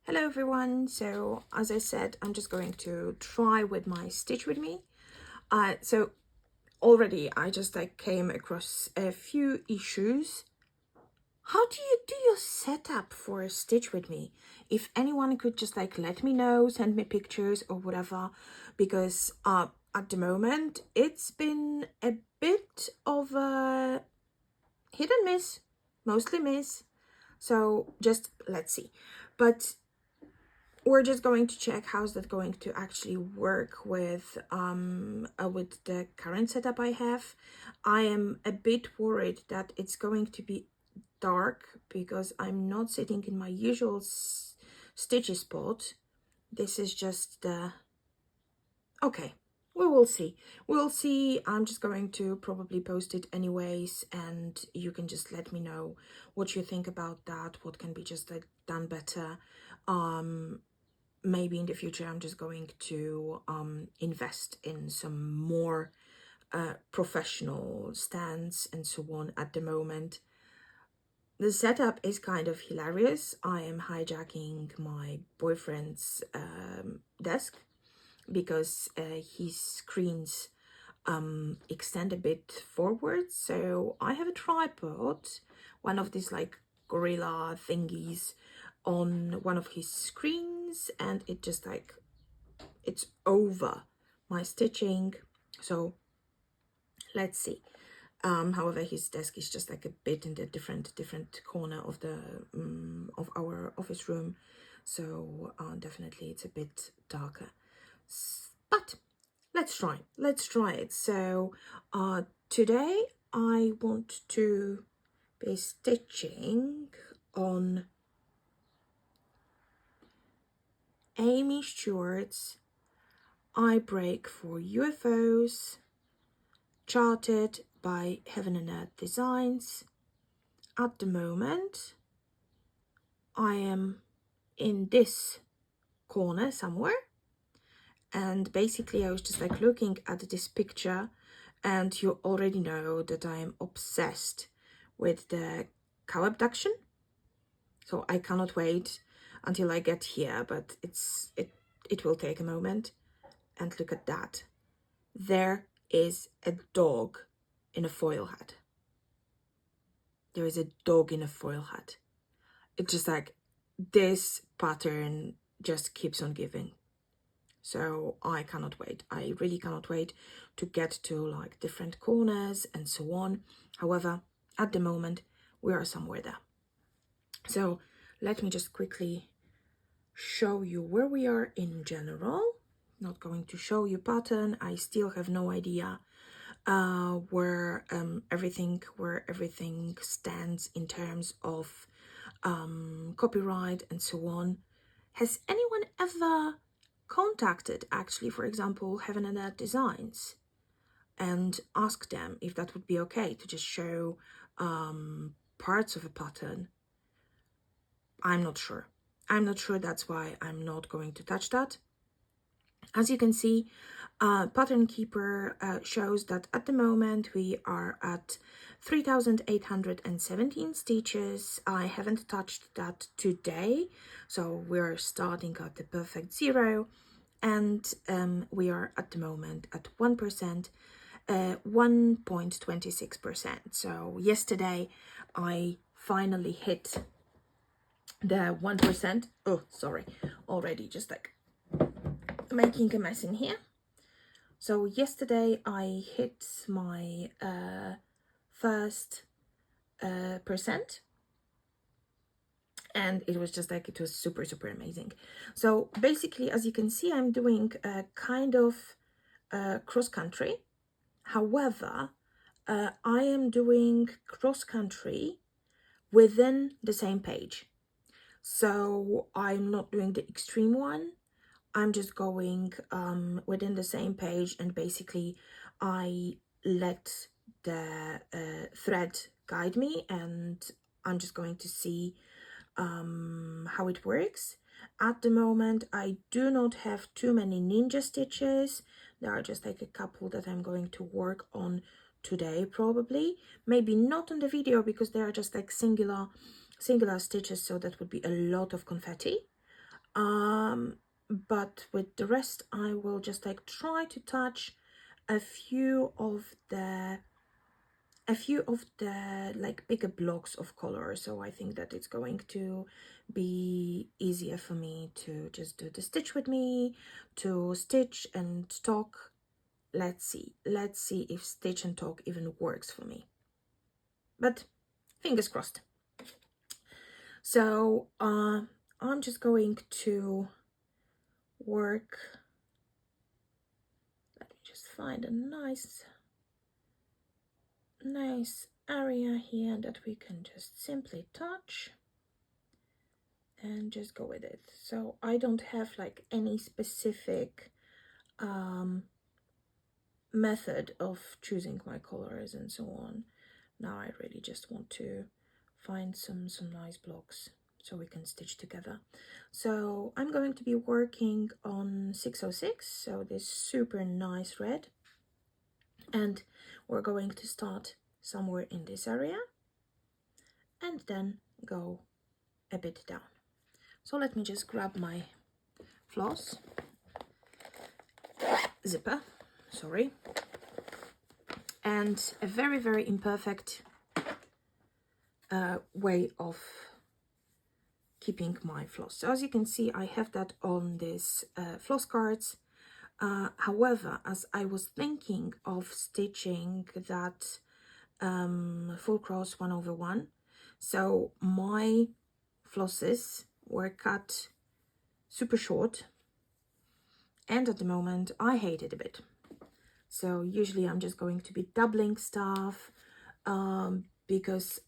Hello everyone. So as I said, I'm just going to try with my Stitch with me. So already I just came across a few issues. How do you do your setup for Stitch with me? If anyone could just let me know, send me pictures or whatever, because at the moment it's been a bit of a hit and miss, mostly miss. So just let's see. But we're just going to check how's that going to actually work with the current setup I have. I am a bit worried that it's going to be dark because I'm not sitting in my usual stitchy spot. This is just the okay. We will see. We'll see. I'm just going to probably post it anyways, and you can just let me know what you think about that, what can be just done better. Maybe in the future I'm just going to invest in some more professional stands and so on. At the moment the setup is kind of hilarious. I am hijacking my boyfriend's desk because his screens extend a bit forward, so I have a tripod, one of these gorilla thingies, on one of his screens, and it just it's over my stitching. So let's see. However, his desk is just a bit in the different corner of the of our office room, so definitely it's a bit darker, but let's try it. So today I want to be stitching on Aimee Stewart's I Break for UFOs, charted by Heaven and Earth Designs. At the moment I am in this corner somewhere, and basically I was just looking at this picture, and you already know that I am obsessed with the cow abduction, so I cannot wait until I get here, but it will take a moment. And look at that, there is a dog in a foil hat. There is a dog in a foil hat. It's just this pattern just keeps on giving. So I cannot wait. I really cannot wait to get to different corners and so on. However, at the moment we are somewhere there. So let me just quickly show you where we are in general. Not going to show you pattern. I still have no idea where everything stands in terms of copyright and so on. Has anyone ever contacted, actually, for example, Heaven and Earth Designs, and asked them if that would be okay to just show parts of a pattern? I'm not sure. That's why I'm not going to touch that. As you can see, Pattern Keeper shows that at the moment we are at 3,817 stitches. I haven't touched that today, so we're starting at the perfect zero, and we are at the moment at 1%, 1.26%. So yesterday I finally hit the 1%. Oh, sorry, already just making a mess in here. So yesterday I hit my first percent, and it was just it was super amazing. So basically, as you can see, I'm doing a kind of cross country. However, I am doing cross country within the same page. So I'm not doing the extreme one. I'm just going within the same page, and basically I let the thread guide me, and I'm just going to see how it works. At the moment I do not have too many ninja stitches. There are just a couple that I'm going to work on today, probably. Maybe not on the video because they are just singular stitches, so that would be a lot of confetti. But with the rest I will just like try to touch a few of the like bigger blocks of color, so I think that it's going to be easier for me to just do the stitch with me, to stitch and talk. Let's see if stitch and talk even works for me, but fingers crossed. So I'm just going to work. Let me just find a nice area here that we can just simply touch and just go with it. So I don't have like any specific method of choosing my colors and so on. Now I really just want to find some nice blocks so we can stitch together. So I'm going to be working on 606, so this super nice red, and we're going to start somewhere in this area and then go a bit down. So let me just grab my floss zipper, sorry, and a very imperfect way of keeping my floss. So as you can see, I have that on this floss cards. However, as I was thinking of stitching that full cross 1/1, so my flosses were cut super short, and at the moment I hate it a bit. So usually I'm just going to be doubling stuff, because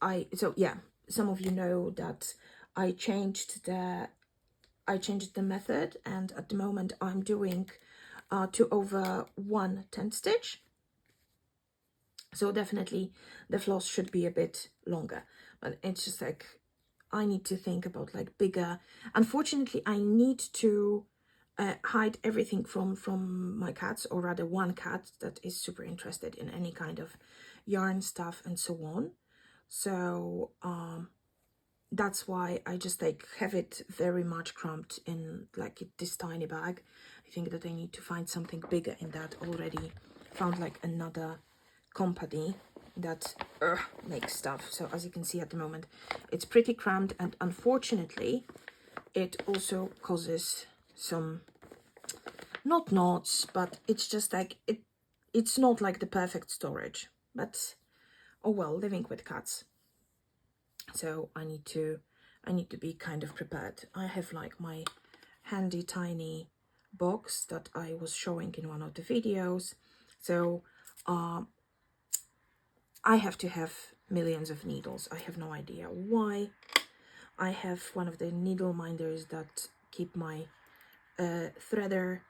some of you know that I changed the method, and at the moment I'm doing 2/1 10th stitch. So definitely the floss should be a bit longer, but it's just like I need to think about like bigger. Unfortunately, I need to hide everything from my cats, or rather one cat that is super interested in any kind of yarn stuff and so on. So that's why I just like have it very much cramped in like this tiny bag. I think that I need to find something bigger in that. Already found like another company that makes stuff. So as you can see at the moment, it's pretty cramped, and unfortunately it also causes some, not knots, but it's just like it's not like the perfect storage. But oh well, living with cats. So I need to be kind of prepared. I have like my handy tiny box that I was showing in one of the videos. So I have to have millions of needles. I have no idea why. I have one of the needle minders that keep my threader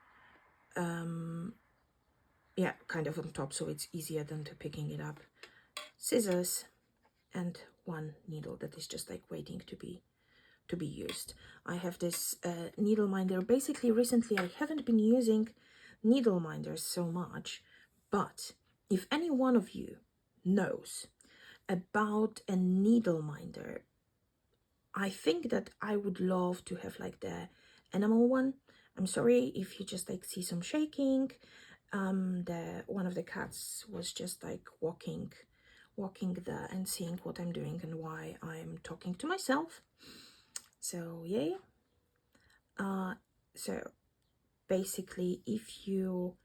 kind of on top, so it's easier than to picking it up. Scissors, and one needle that is just like waiting to be used. I have this needle minder. Basically, recently I haven't been using needle minders so much, but if any one of you knows about a needle minder, I think that I would love to have like the enamel one. I'm sorry if you just like see some shaking. One of the cats was just like walking there and seeing what I'm doing and why I'm talking to myself. So yeah. So basically, if you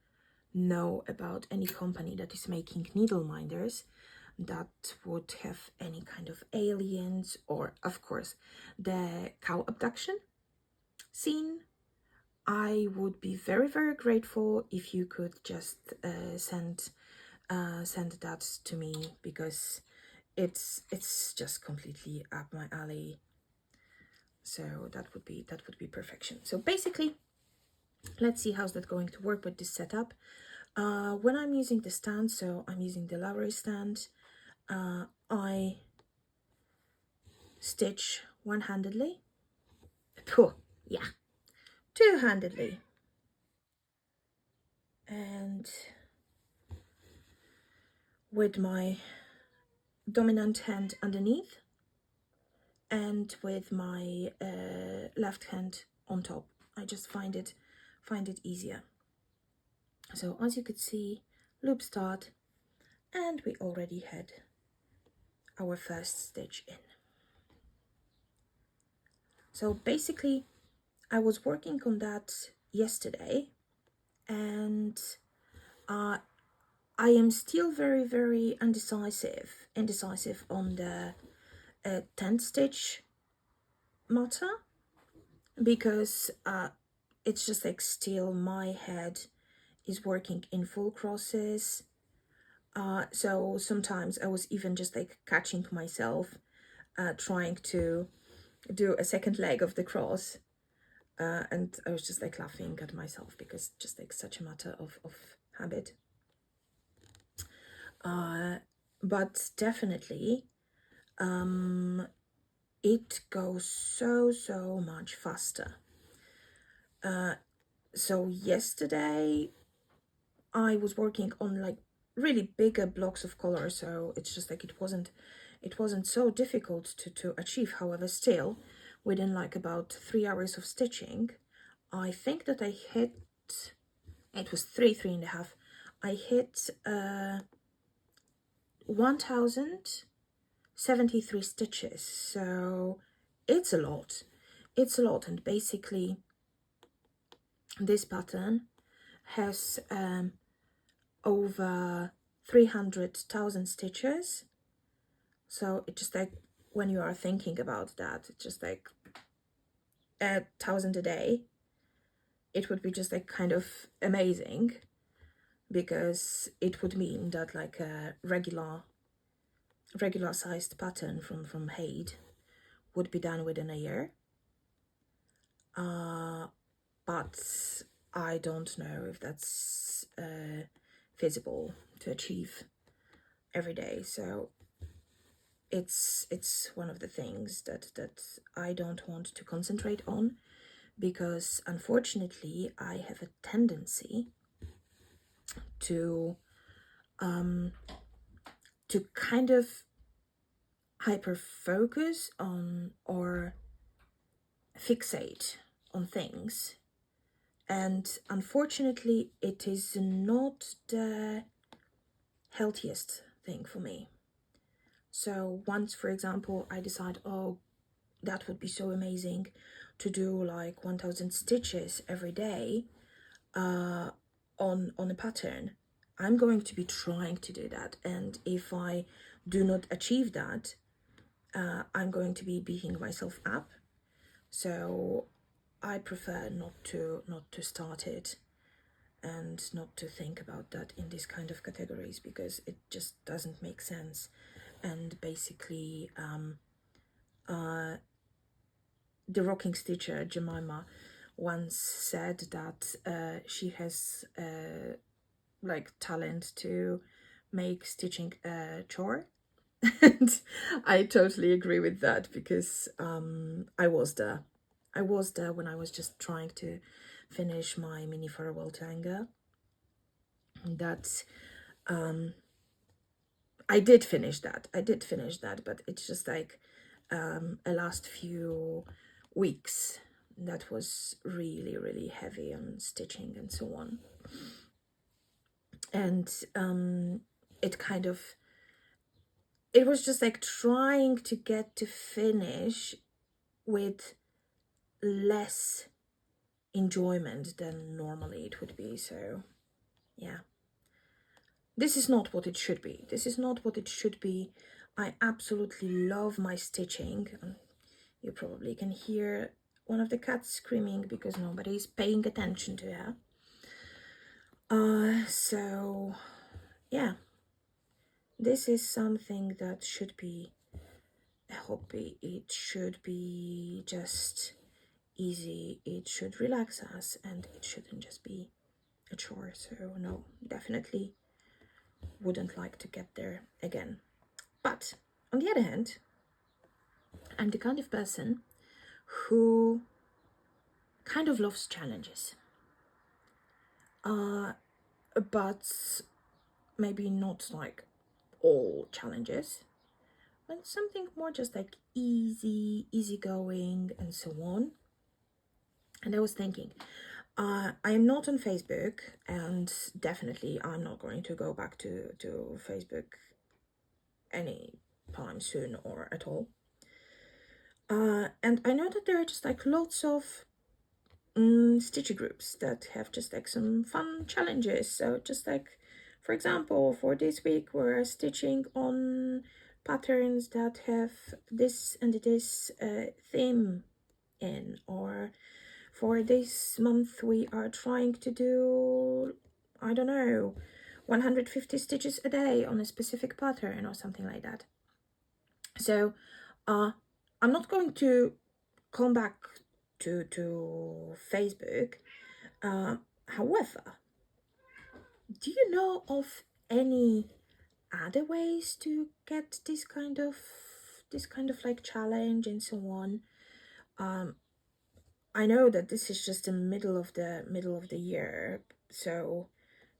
know about any company that is making needle minders that would have any kind of aliens, or of course the cow abduction scene, I would be very grateful if you could just send that to me, because it's just completely up my alley. So that would be perfection. So basically, let's see how's that going to work with this setup. When I'm using the stand, so I'm using the Lowry stand, I stitch one-handedly. Yeah, two-handedly, and with my dominant hand underneath, and with my left hand on top. I just find it easier. So as you could see, loop start, and we already had our first stitch in. So basically, I was working on that yesterday, and I am still very indecisive on the 10th stitch matter, because it's just like still my head is working in full crosses. So sometimes I was even just like catching myself trying to do a second leg of the cross, and I was just like laughing at myself, because just like such a matter of habit. But definitely it goes so much faster. So yesterday I was working on like really bigger blocks of color, so it's just like it wasn't so difficult to achieve. However, still within like about 3 hours of stitching, I think that I hit, it was three and a half, I hit 1073 stitches. So it's a lot. And basically this pattern has over 300,000 stitches. So it just like, when you are thinking about that, it's just like 1,000 a day. It would be just like kind of amazing, because it would mean that like a regular sized pattern from HAED would be done within a year. But I don't know if that's feasible to achieve every day. So it's one of the things that I don't want to concentrate on, because unfortunately I have a tendency to kind of hyper focus on or fixate on things, and unfortunately it is not the healthiest thing for me. So once, for example, I decide, oh, that would be so amazing to do like 1000 stitches every day on a pattern, I'm going to be trying to do that, and if I do not achieve that, I'm going to be beating myself up. So I prefer not to start it, and not to think about that in these kind of categories, because it just doesn't make sense. And basically the rocking stitcher Jemima once said that she has like talent to make stitching a chore. And I totally agree with that, because I was there when I was just trying to finish my mini farewell to anger. That I did finish that, but it's just like a last few weeks that was really heavy on stitching and so on. And it was just like trying to get to finish with less enjoyment than normally it would be. So yeah, this is not what it should be. I absolutely love my stitching. You probably can hear one of the cats screaming because nobody's paying attention to her. So yeah, this is something that should be a hobby. It should be just easy. It should relax us, and it shouldn't just be a chore. So no, definitely wouldn't like to get there again. But on the other hand, I'm the kind of person who kind of loves challenges. But maybe not like all challenges, but something more just like easy going and so on. And I was thinking, I am not on Facebook, and definitely I'm not going to go back to Facebook any time soon or at all. And I know that there are just like lots of Stitchy groups that have just like some fun challenges. So just like, for example, for this week we're stitching on patterns that have this and this theme in, or for this month we are trying to do, I don't know, 150 stitches a day on a specific pattern or something like that. So I'm not going to come back to Facebook. However, do you know of any other ways to get this kind of like challenge and so on? I know that this is just the middle of the year, so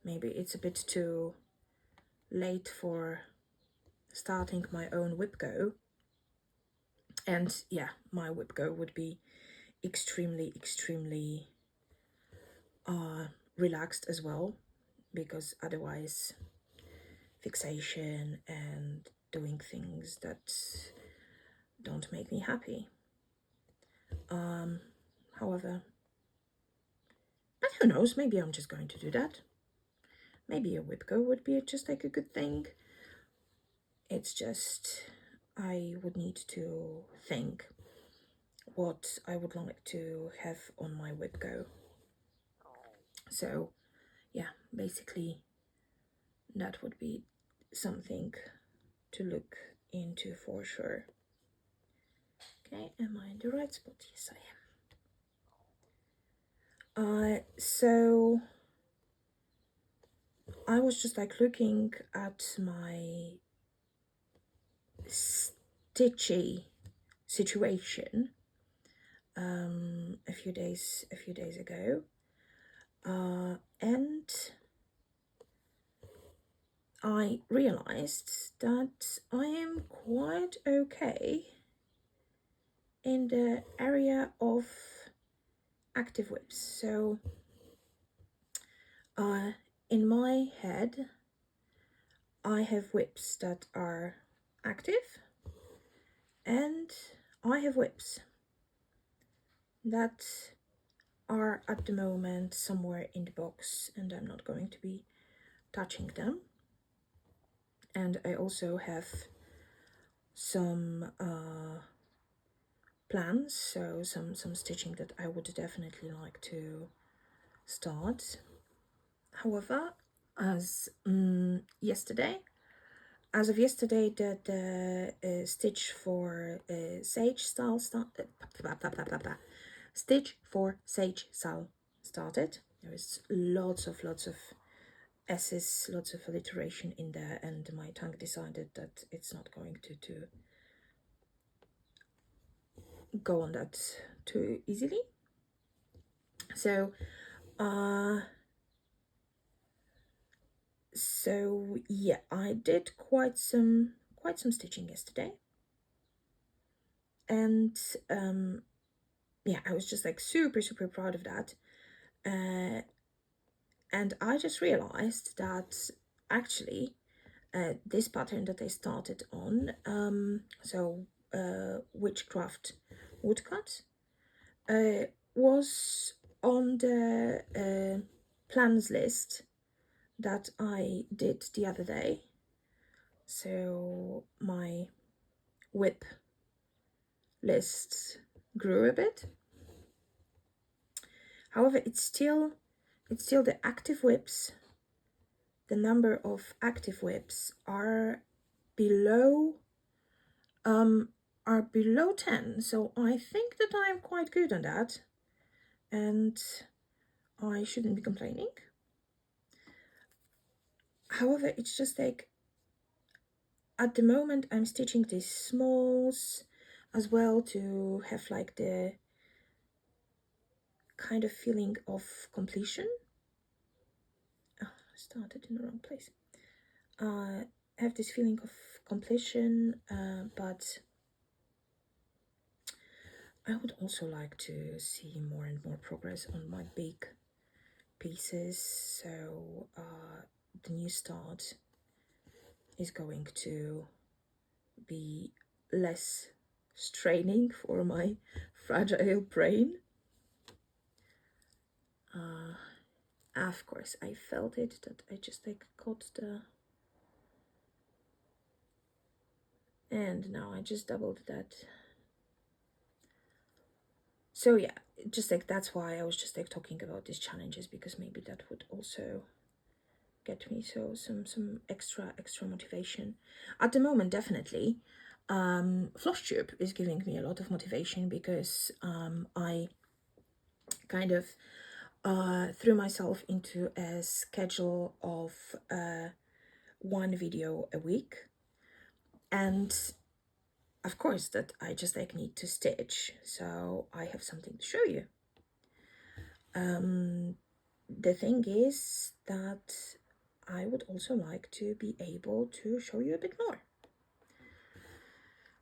maybe it's a bit too late for starting my own whip go. And yeah, my whip go would be extremely relaxed as well, because otherwise fixation and doing things that don't make me happy. However, but who knows, maybe I'm just going to do that. Maybe a whip go would be just like a good thing. It's just I would need to think what I would like to have on my whip go. So yeah, basically that would be something to look into for sure. Okay, am I in the right spot? Yes, I am. So I was just like looking at my Stitchy situation a few days ago, and I realized that I am quite okay in the area of active whips. So in my head I have whips that are active, and I have whips that are at the moment somewhere in the box, and I'm not going to be touching them. And I also have some plans, so some stitching that I would definitely like to start. However, as of yesterday, the stitch for Sage style Stitch for Sage style started. There is lots of S's, lots of alliteration in there, and my tongue decided that it's not going to go on that too easily. So yeah, I did quite some stitching yesterday, and yeah, I was just like super proud of that. And I just realized that actually this pattern that I started on, so Witchcraft Woodcut, was on the plans list that I did the other day. So my whip list grew a bit. However, it's still the active whips. The number of active whips are below 10, so I think that I am quite good on that, and I shouldn't be complaining. However, it's just like at the moment I'm stitching these smalls as well to have like the kind of feeling of completion. Oh, I started in the wrong place. I have this feeling of completion, but I would also like to see more and more progress on my big pieces, so the new start is going to be less straining for my fragile brain. Of course, I felt it, that I just like got the... And now I just doubled that. So yeah, just like that's why I was just like talking about these challenges, because maybe that would also get me some extra motivation. At the moment, definitely, FlossTube is giving me a lot of motivation, because I kind of threw myself into a schedule of one video a week, and of course that I just like need to stitch, so I have something to show you. The thing is that I would also like to be able to show you a bit more.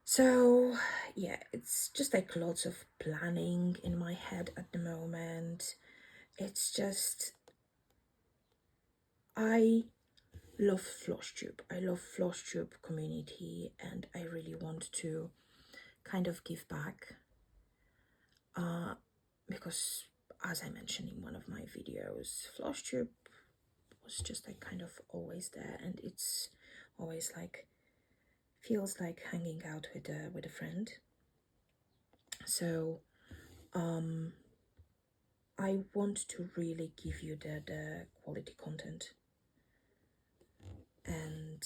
So yeah, it's just like lots of planning in my head at the moment. It's just, I love FlossTube. I love FlossTube community, and I really want to kind of give back, because as I mentioned in one of my videos, FlossTube was just like kind of always there, and it's always like feels like hanging out with a friend. So I want to really give you the quality content, and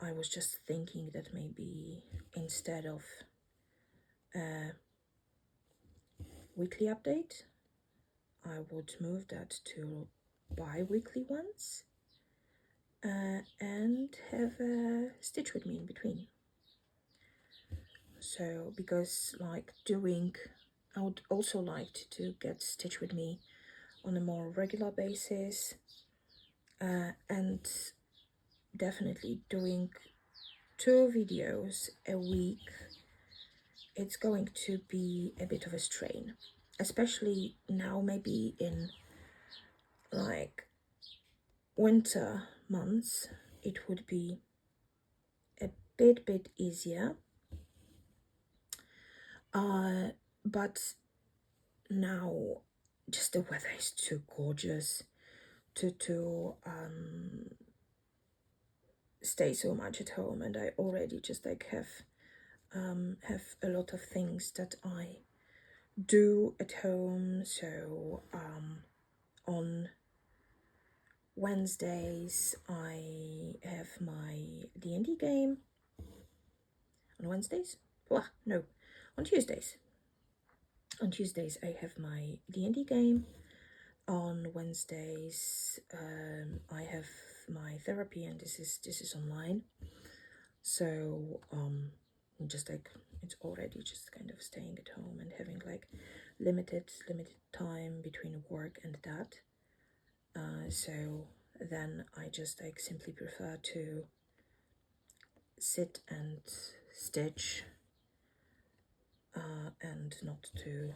I was just thinking that maybe instead of a weekly update, I would move that to bi-weekly ones, and have a stitch with me in between. So because like I would also like to get stitch with me on a more regular basis, and definitely doing 2 videos a week, it's going to be a bit of a strain, especially now, maybe in like winter months it would be a bit easier, but now just the weather is too gorgeous to stay so much at home, and I already just like have a lot of things that I do at home. So on Wednesdays I have my D&D game. On Wednesdays? Well, no, on Tuesdays. On Tuesdays I have my D&D game. On Wednesdays I have my therapy, and this is online. So just like it's already just kind of staying at home and having like limited time between work and that. So then I just like simply prefer to sit and stitch, and not to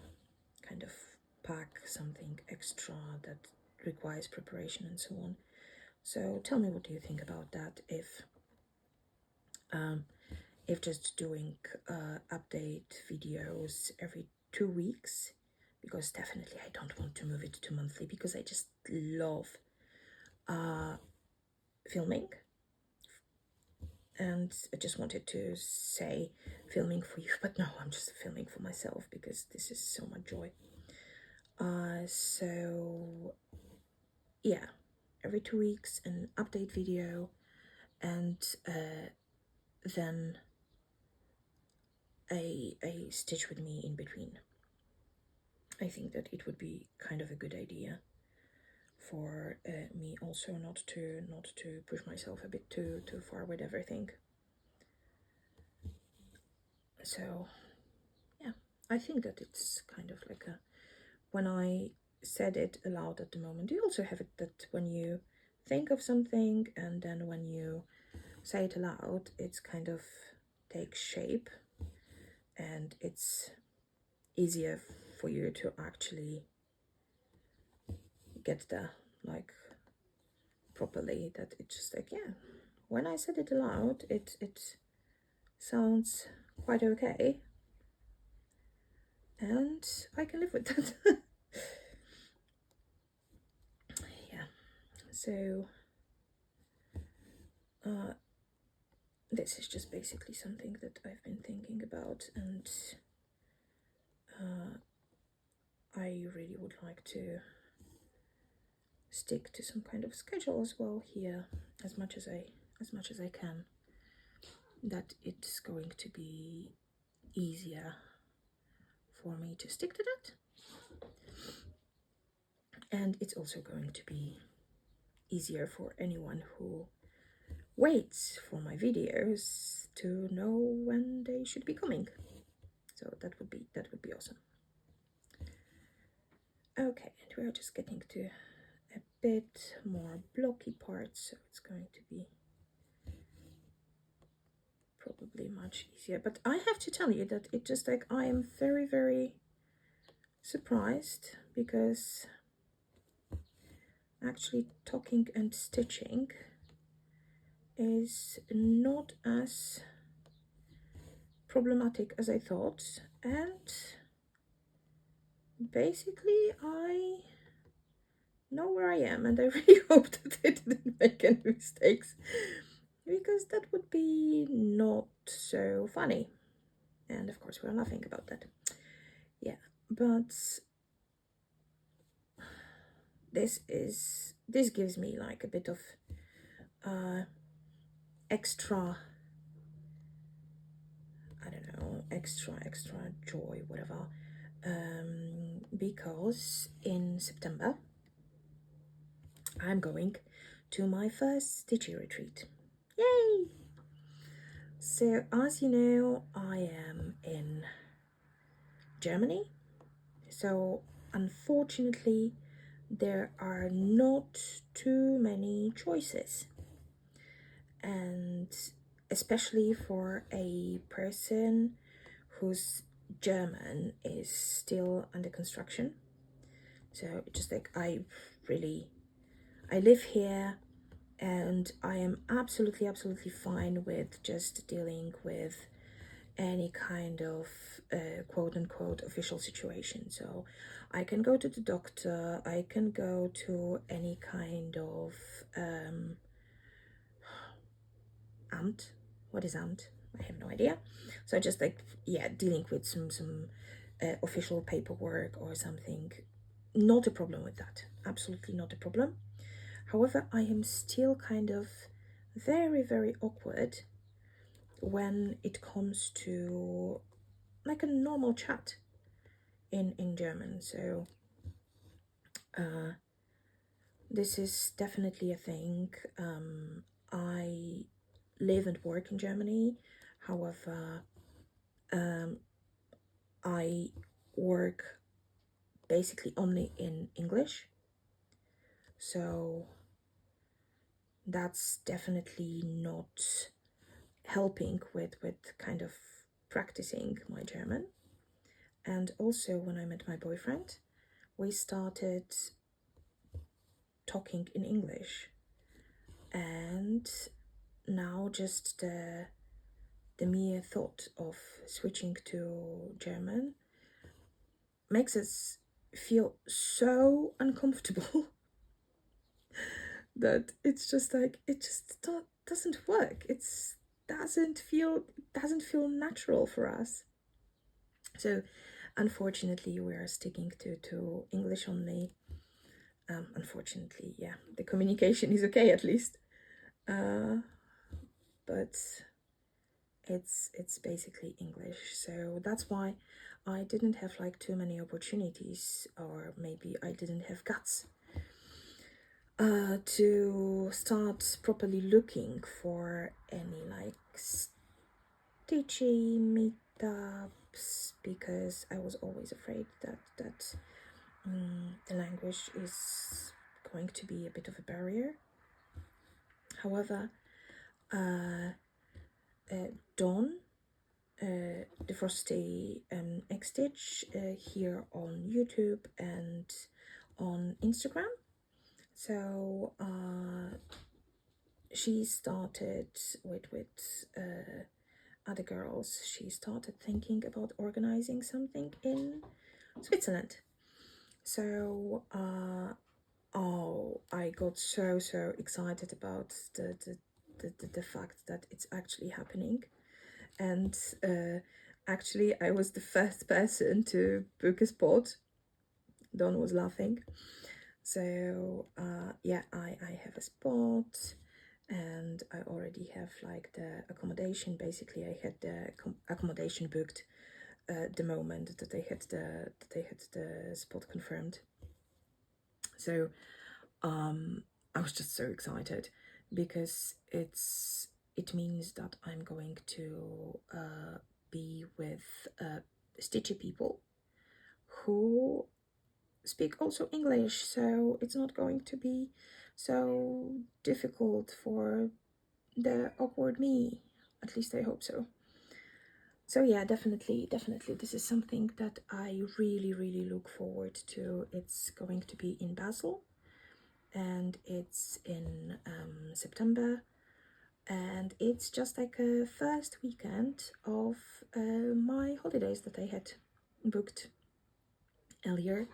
kind of pack something extra that requires preparation and so on. So tell me, what do you think about that? If just doing update videos every 2 weeks, because definitely I don't want to move it to monthly, because I just love filming, and I just wanted to say filming for you, but no, I'm just filming for myself because this is so much joy. So yeah, every 2 weeks an update video, and then a stitch with me in between. I think that it would be kind of a good idea for me also not to push myself a bit too far with everything. So yeah, I think that it's kind of like a, when I said it aloud at the moment, you also have it that when you think of something and then when you say it aloud, it's kind of takes shape, and it's easier for you to actually get there like properly. That it's just like, yeah, when I said it aloud, it sounds quite okay, and I can live with that. Yeah, so this is just basically something that I've been thinking about, and I really would like to stick to some kind of schedule as well here, as much as I can. That it's going to be easier for me to stick to that, and it's also going to be easier for anyone who waits for my videos to know when they should be coming. So that would be awesome. Okay, and we are just getting to a bit more blocky parts, so it's going to be probably much easier. But I have to tell you that it just like, I am very, very surprised, because actually talking and stitching is not as problematic as I thought, and basically I know where I am, and I really hope that I didn't make any mistakes, because that would be not so funny, and of course we're laughing about that. Yeah, but this gives me like a bit of extra, I don't know, extra joy, whatever, because in September I'm going to my first Stitchy retreat. Yay! So as you know, I am in Germany, so unfortunately there are not too many choices, and especially for a person whose German is still under construction. So just like, I live here, and I am absolutely fine with just dealing with any kind of quote-unquote official situation. So I can go to the doctor, I can go to any kind of amt. What is amt? I have no idea. So just like, yeah, dealing with some official paperwork or something, not a problem with that, absolutely not a problem. However, I am still kind of very awkward when it comes to like a normal chat in German. So this is definitely a thing. I live and work in Germany. However, I work basically only in English. So that's definitely not helping with kind of practicing my German. And also when I met my boyfriend, we started talking in English, and now just the mere thought of switching to German makes us feel so uncomfortable that it's just like, it just doesn't work. It doesn't feel natural for us. So unfortunately we are sticking to English only. Unfortunately, yeah, the communication is okay at least, but it's basically English. So that's why I didn't have like too many opportunities, or maybe I didn't have guts to start properly looking for any like Stitchy meetups, because I was always afraid that the language is going to be a bit of a barrier. However, Dawn, the Frosty like Stitch here on YouTube and on Instagram. So she started with other girls. She started thinking about organizing something in Switzerland. So oh, I got so excited about the fact that it's actually happening. And actually I was the first person to book a spot. Don was laughing. So yeah, I have a spot, and I already have like the accommodation. Basically I had the accommodation booked the moment that they had the spot confirmed. So I was just so excited because it means that I'm going to be with Stitchy people who speak also English, so it's not going to be so difficult for the awkward me. At least I hope so. So yeah, definitely this is something that I really look forward to. It's going to be in Basel, and it's in September, and it's just like a first weekend of my holidays that I had booked earlier.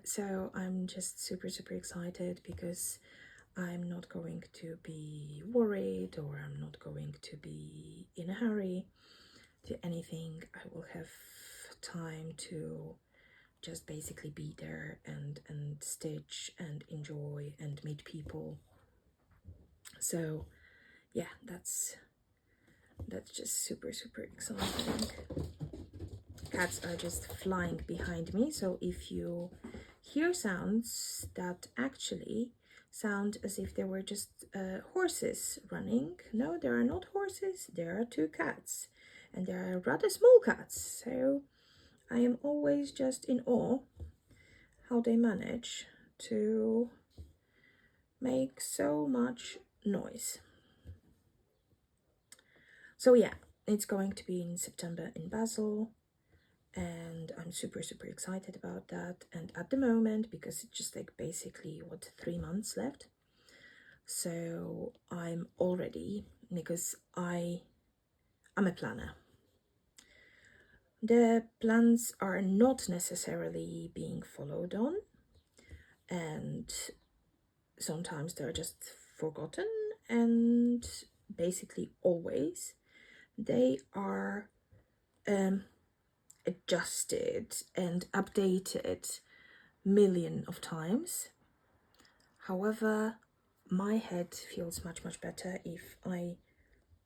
So I'm just super excited because I'm not going to be worried, or I'm not going to be in a hurry to anything. I will have time to just basically be there and stitch and enjoy and meet people. So yeah, that's just super exciting. Cats are just flying behind me, so if you hear sounds that actually sound as if there were just horses running, no, there are not horses, there are two cats, and they are rather small cats. So I am always just in awe how they manage to make so much noise. So yeah, it's going to be in September in Basel, and I'm super excited about that. And at the moment, because it's just like basically 3 months left, so I'm already, because I'm a planner. The plans are not necessarily being followed on, and sometimes they're just forgotten, and basically always they are adjusted and updated million of times. However, my head feels much better if I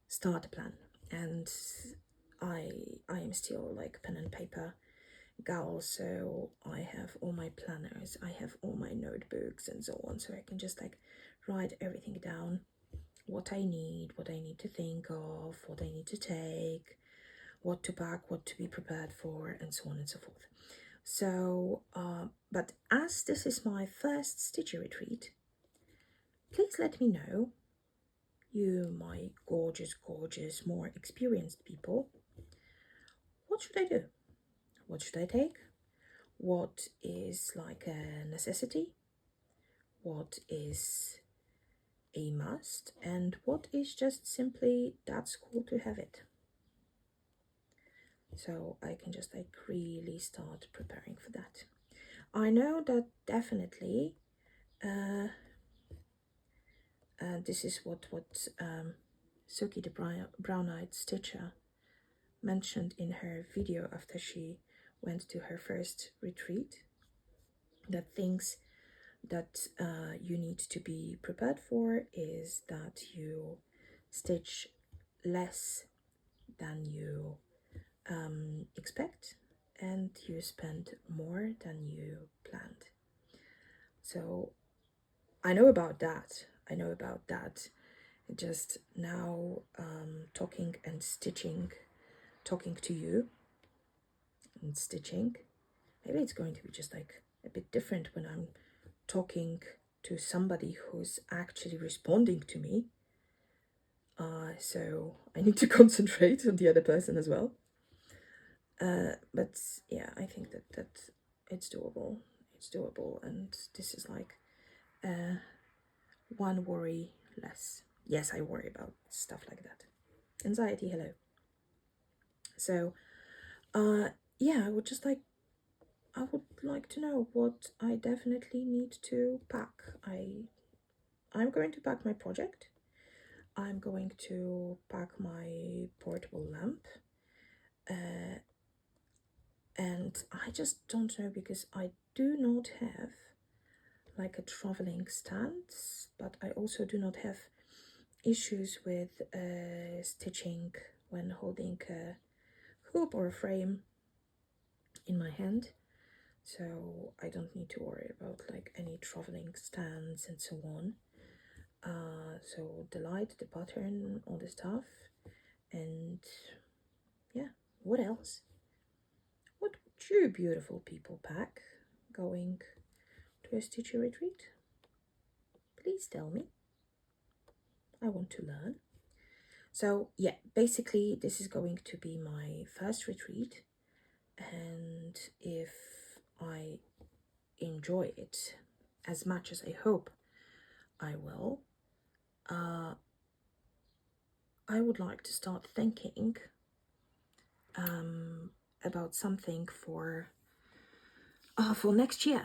start a plan, and I am still like pen and paper gal, so I have all my planners, I have all my notebooks and so on, so I can just like write everything down, what I need to think of, what I need to take, what to pack, what to be prepared for, and so on and so forth. So but as this is my first Stitchy retreat, please let me know, you my gorgeous more experienced people, what should I do? What should I take? What is like a necessity? What is a must? And what is just simply that's cool to have it? So I can just like really start preparing for that. I know that definitely this is what Suki the brown-eyed stitcher mentioned in her video after she went to her first retreat, that things that you need to be prepared for is that you stitch less than you expect, and you spend more than you planned. So I know about that. Just now talking and stitching, talking to you and stitching, maybe it's going to be just like a bit different when I'm talking to somebody who's actually responding to me. So I need to concentrate on the other person as well. But yeah, I think that it's doable. It's doable, and this is like one worry less. Yes, I worry about stuff like that. Anxiety, hello. So, yeah, I would like to know what I definitely need to pack. I'm going to pack my project. I'm going to pack my portable lamp. And I just don't know, because I do not have like a traveling stance, but I also do not have issues with stitching when holding a hoop or a frame in my hand. So I don't need to worry about like any traveling stands and so on. So the light, the pattern, all the stuff, and yeah, what else? What would you beautiful people pack going to a Stitchy retreat? Please tell me. I want to learn. So yeah, basically this is going to be my first retreat, and if I enjoy it as much as I hope I will, I would like to start thinking about something for next year.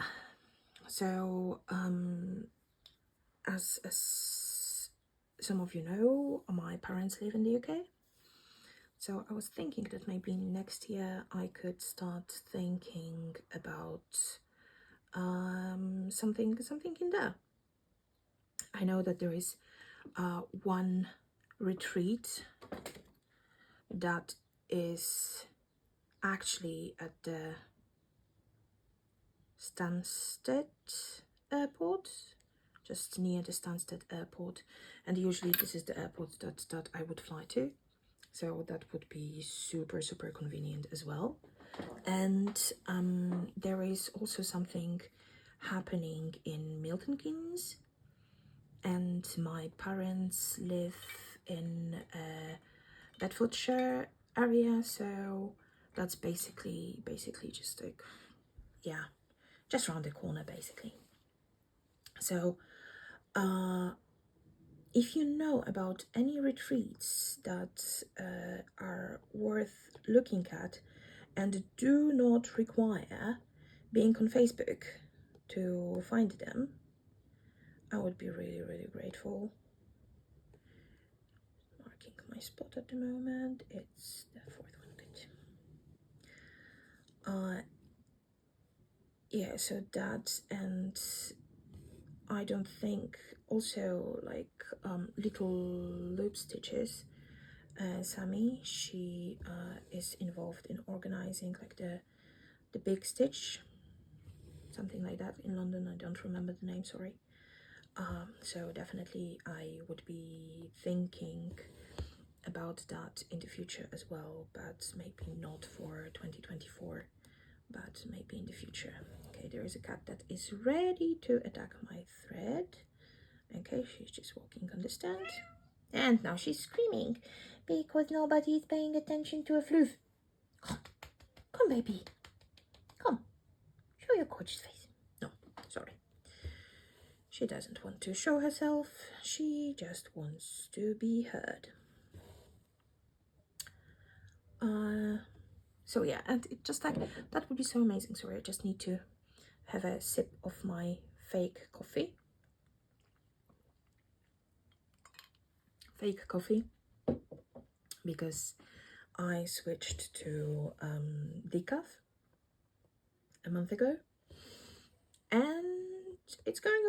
So as some of you know, my parents live in the UK. So I was thinking that maybe next year I could start thinking about something in there. I know that there is one retreat that is actually at the Stansted airport, just near the Stansted airport, and usually this is the airport that I would fly to, so that would be super convenient as well. And there is also something happening in Milton Keynes, and my parents live in Bedfordshire area, so that's basically just like, yeah, just around the corner basically. So if you know about any retreats that are worth looking at and do not require being on Facebook to find them, I would be really grateful. Marking my spot at the moment, it's the fourth one. Good. Yeah, so that, and I don't think also like little loop stitches. Sammy, she is involved in organizing like the big stitch, something like that in London. I don't remember the name, sorry. So definitely I would be thinking about that in the future as well, but maybe not for 2024, but maybe in the future. Okay, there is a cat that is ready to attack my thread. Okay, she's just walking on the stand. And now she's screaming because nobody is paying attention to a floof. Come, baby. Come. Show your gorgeous face. No, sorry. She doesn't want to show herself. She just wants to be heard. So yeah, and it just like, that would be so amazing. Sorry, I just need to have a sip of my fake coffee. Because I switched to decaf a month ago, and it's going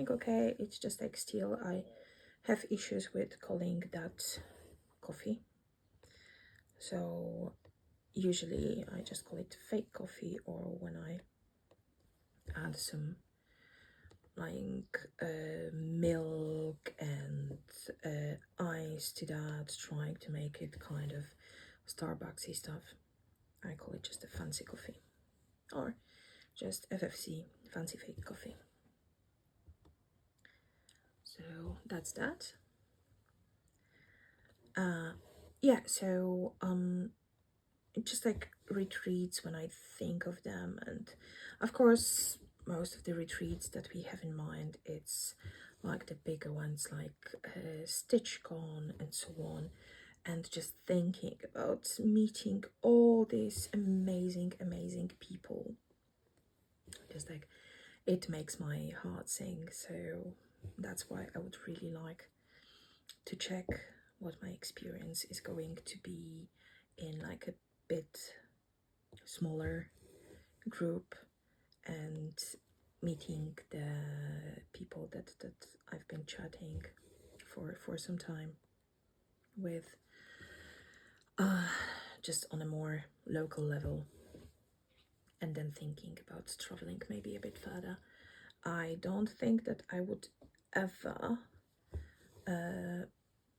okay. It's just like still I have issues with calling that coffee, so usually I just call it fake coffee, or when I add some like milk and ice to that, trying to make it kind of Starbucksy stuff, I call it just a fancy coffee, or just FFC, fancy fake coffee. So that's that. Yeah, so just like retreats when I think of them. And of course, most of the retreats that we have in mind, it's like the bigger ones like StitchCon and so on. And just thinking about meeting all these amazing people, just like it makes my heart sing. So that's why I would really like to check what my experience is going to be in like a bit smaller group, and meeting the people that I've been chatting for some time with, just on a more local level, and then thinking about traveling maybe a bit further. I don't think that I would ever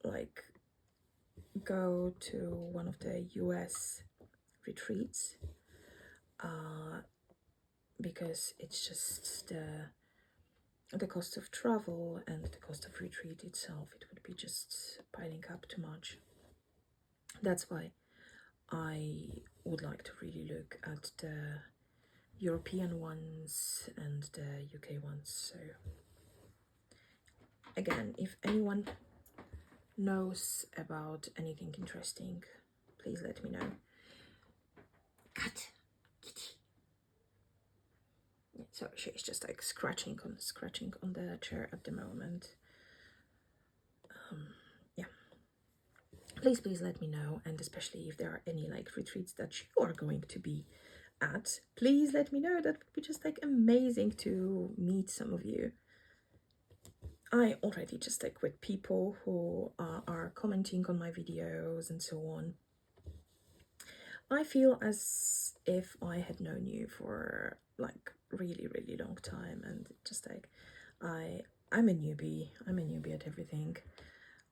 like go to one of the US retreats, because it's just the cost of travel and the cost of retreat itself. It would be just piling up too much. That's why I would like to really look at the European ones and the UK ones. So again, if anyone knows about anything interesting, please let me know. Cut. Kitty. So she's just like scratching on the chair at the moment. Yeah. Please let me know, and especially if there are any like retreats that you are going to be at, please let me know. That would be just like amazing to meet some of you. I already just like with people who are commenting on my videos and so on, I feel as if I had known you for like really long time, and just like I'm a newbie at everything.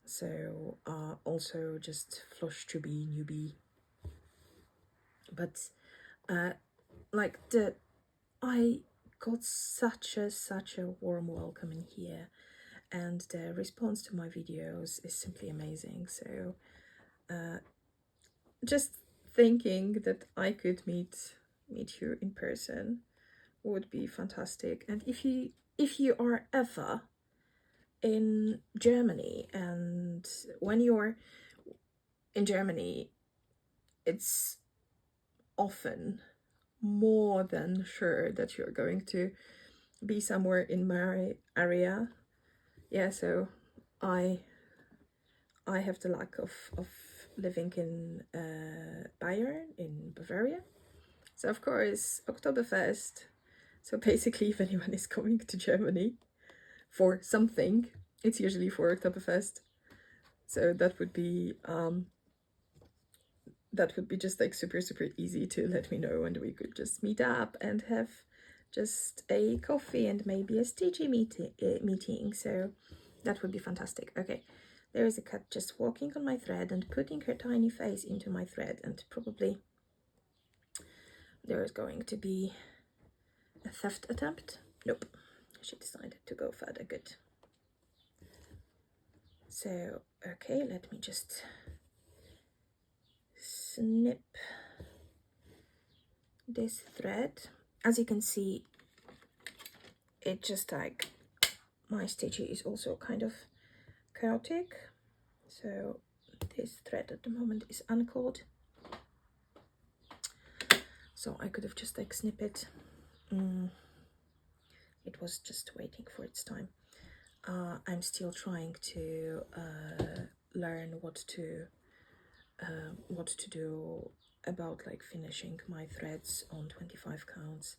So also just flush to be newbie, but like I got such a warm welcome in here, and the response to my videos is simply amazing. So just thinking that I could meet you in person would be fantastic. And if you are ever in Germany, and when you're in Germany, it's often more than sure that you're going to be somewhere in my area. Yeah, so I have the luck of living in Bayern in Bavaria. So of course, Oktoberfest. So basically, if anyone is coming to Germany for something, it's usually for Oktoberfest. So that would be just like super easy to let me know, and we could just meet up and have just a coffee and maybe a Stitchy meeting. So that would be fantastic. Okay, there is a cat just walking on my thread and putting her tiny face into my thread, and probably there is going to be a theft attempt. Nope, she decided to go further. Good. So okay, let me just snip this thread. As you can see, it just like my Stitchy is also kind of chaotic. So this thread at the moment is uncaught. So I could have just like snip it. It was just waiting for its time. I'm still trying to learn what to do about like finishing my threads on 25 counts.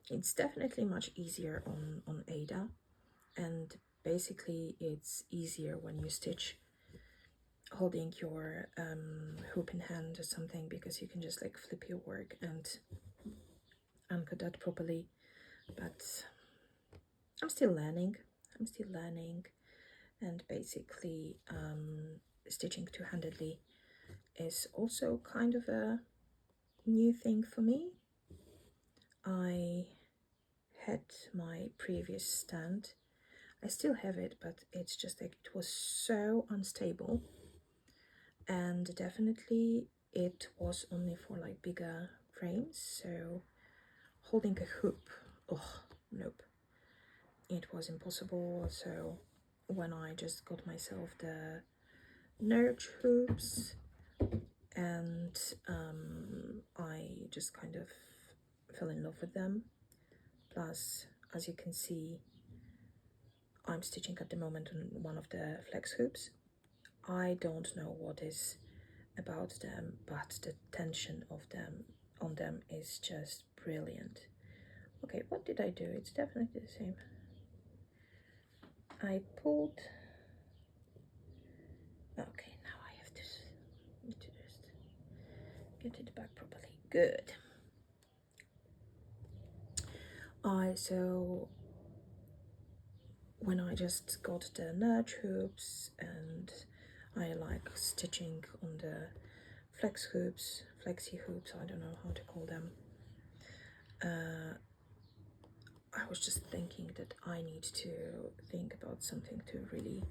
It's definitely much easier on Ada, and basically it's easier when you stitch holding your hoop in hand or something, because you can just like flip your work and anchor that properly. But I'm still learning, and basically stitching two-handedly is also kind of a new thing for me. I had my previous stand, I still have it, but it's just like it was so unstable, and definitely it was only for like bigger frames, so holding a hoop, oh nope, it was impossible. So when I just got myself the nerd hoops, and I just kind of fell in love with them. Plus, as you can see, I'm stitching at the moment on one of the flex hoops. I don't know what is about them, but the tension of them on them is just brilliant. Okay, what did I do? It's definitely the same. I pulled. Okay, now I have to need to just get it back properly. Good. So when I just got the nerd hoops and I like stitching on the flexi hoops, I don't know how to call them. I was just thinking that I need to think about something to really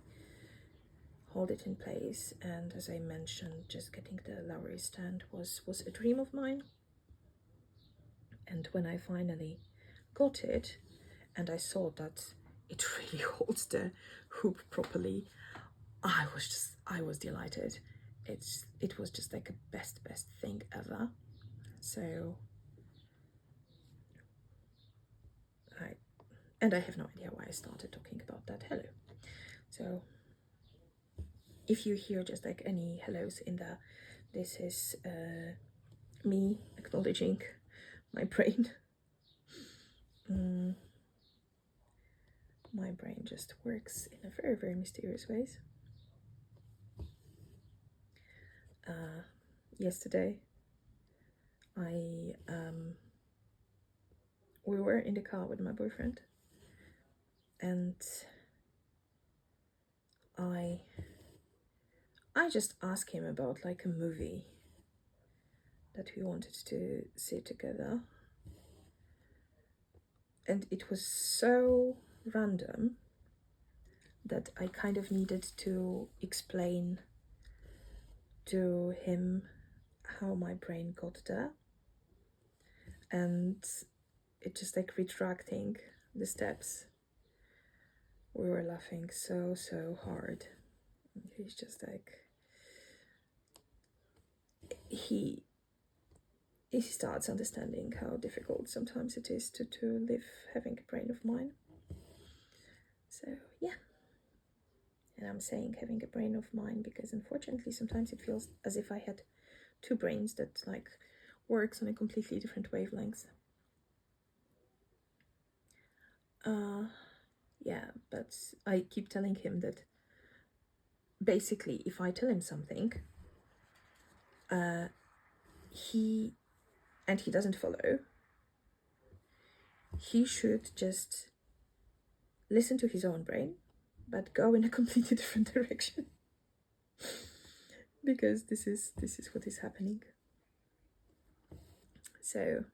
hold it in place, and as I mentioned, just getting the Lowry stand was a dream of mine. And when I finally got it and I saw that it really holds the hoop properly, I was delighted. It was just like a best thing ever. So I have no idea why I started talking about that. Hello. So if you hear just like any hellos in there, this is me acknowledging my brain. My brain just works in a very mysterious ways. Yesterday we were in the car with my boyfriend, and I just asked him about like a movie that we wanted to see together, and it was so random that I kind of needed to explain to him how my brain got there, and it just like retracting the steps. We were laughing so hard. He's just like, he starts understanding how difficult sometimes it is to live having a brain of mine. So yeah, and I'm saying having a brain of mine because unfortunately sometimes it feels as if I had two brains that like works on a completely different wavelength. Yeah, but I keep telling him that basically if I tell him something, he doesn't follow, he should just listen to his own brain, but go in a completely different direction. Because this is what is happening. So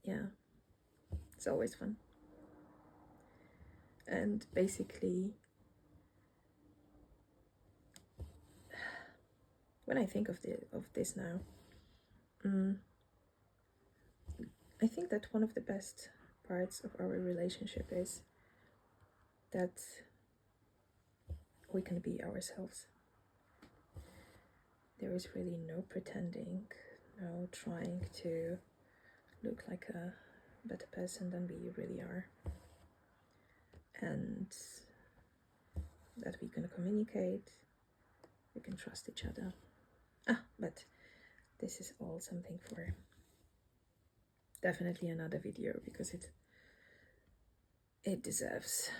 yeah, it's always fun. And basically, when I think of this now, I think that one of the best parts of our relationship is that we can be ourselves. There is really no pretending, no trying to look like a better person than we really are. And that we can communicate, we can trust each other. But this is all something for definitely another video, because it deserves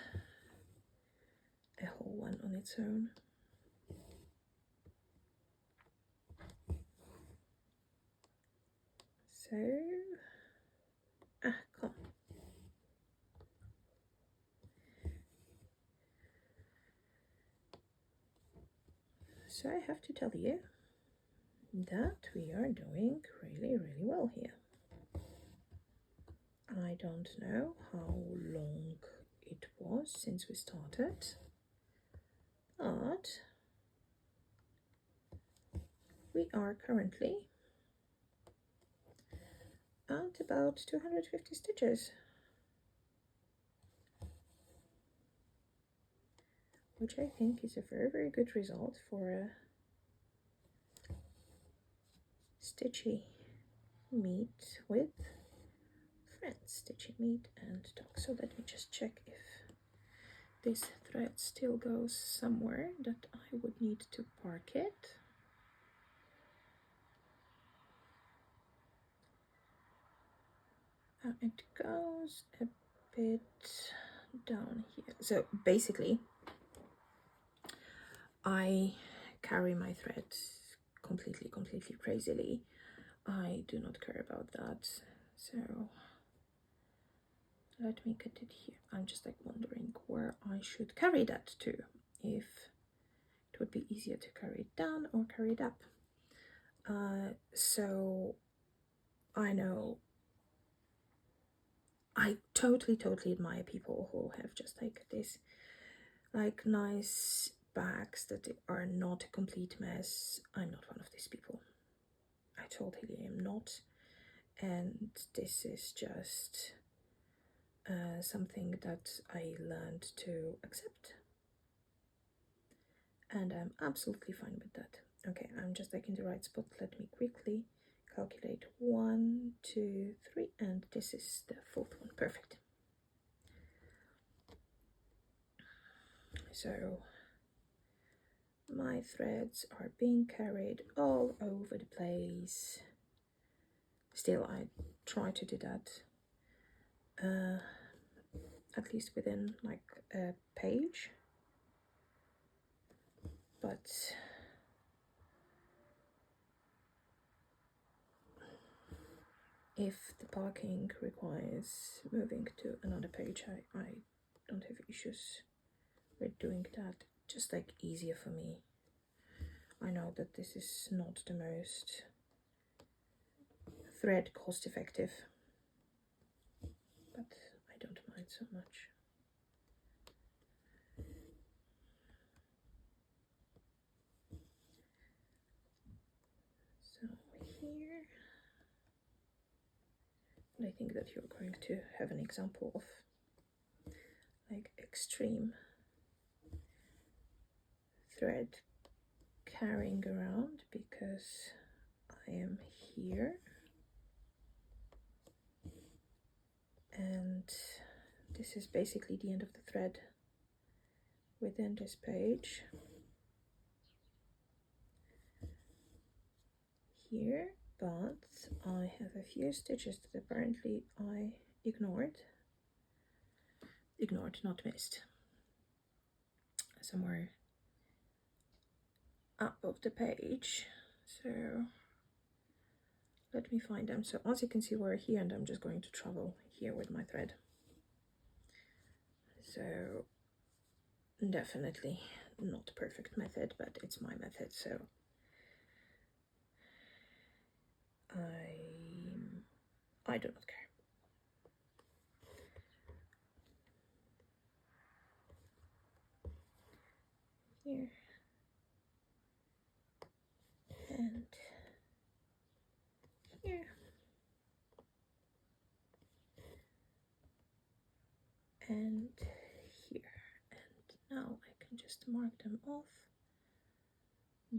a whole one on its own. So come. So I have to tell you that we are doing really well here. I don't know how long it was since we started, but we are currently at about 250 stitches, which I think is a very, very good result for a Stitchy meet with friends. Stitchy meet and talk. So let me just check if this thread still goes somewhere that I would need to park it. It goes a bit down here. So basically, I carry my threads completely crazily. I do not care about that. So let me get it here. I'm just like wondering where I should carry that to, if it would be easier to carry it down or carry it up. So I know I totally admire people who have just like this like nice bags that are not a complete mess. I'm not one of these people. I totally am not, and this is just something that I learned to accept, and I'm absolutely fine with that. Okay, I'm just like in the right spot. Let me quickly calculate 1, 2, 3, and this is the 4th one. Perfect. So my threads are being carried all over the place. Still, I try to do that at least within like a page, but if the parking requires moving to another page, I don't have issues with doing that. Just like easier for me. I know that this is not the most thread cost effective, but I don't mind so much. So here, I think that you're going to have an example of like extreme thread carrying around, because I am here and this is basically the end of the thread within this page here, but I have a few stitches that apparently I ignored, not missed, somewhere up of the page. So let me find them. So as you can see, we're here and I'm just going to travel here with my thread. So definitely not perfect method, but it's my method, so I do not care. Here and here and here, and now I can just mark them off,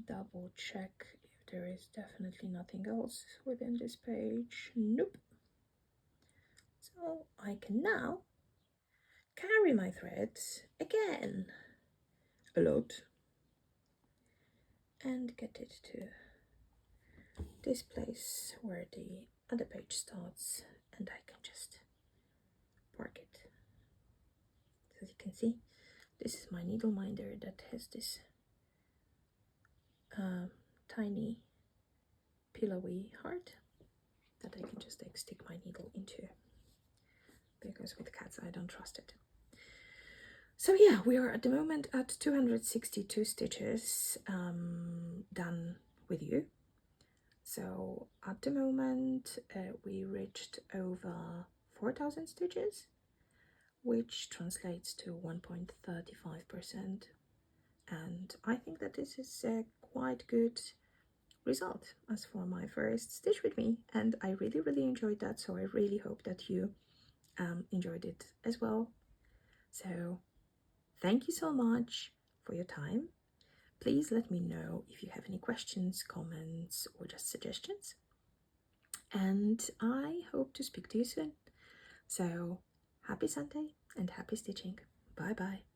double check if there is definitely nothing else within this page. Nope. So I can now carry my threads again a lot and get it to this place where the other page starts, and I can just park it. So as you can see, this is my needle minder that has this tiny pillowy heart that I can just like stick my needle into, because with cats I don't trust it. So yeah, we are at the moment at 262 stitches done with you. So at the moment we reached over 4,000 stitches, which translates to 1.35%, and I think that this is quite good result as for my first stitch with me, and I really enjoyed that, so I really hope that you enjoyed it as well. So thank you so much for your time. Please let me know if you have any questions, comments, or just suggestions, and I hope to speak to you soon. So happy Sunday and happy stitching. Bye bye.